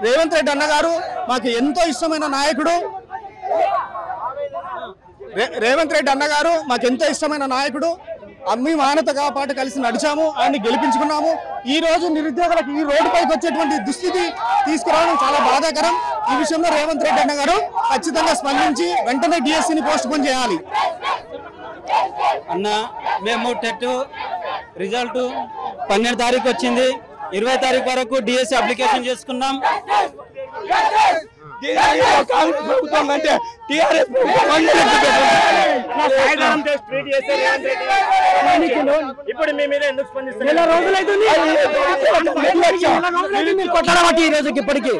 రేవంత్ రెడ్డి అన్న గారు మాకు ఎంతో ఇష్టమైన నాయకుడు. రేవంత్ రెడ్డి అన్న గారు మాకు ఎంతో ఇష్టమైన నాయకుడు. అన్ని మానవతగా పాటు కలిసి నడిచాము, ఆయన్ని గెలిపించుకున్నాము. ఈ రోజు నిరుద్యోగులకు ఈ రోడ్డుపైకి వచ్చేటువంటి దుస్థితి తీసుకురావడం చాలా బాధాకరం. ఈ విషయంలో రేవంత్ రెడ్డి అన్న గారు ఖచ్చితంగా స్పందించి వెంటనే డిఎస్సిని పోస్ట్ పోన్ చేయాలి. అన్న మేము టెట్ రిజల్ట్ 12 తారీఖు వచ్చింది, 20 తారీఖు వరకు డిఎస్సి అప్లికేషన్ చేసుకున్నాం. ఇప్పుడు మీ మీద ఎందుకు స్పందిస్తారు? నెల రోజులైతే ఈ రోజుకి ఇప్పటికీ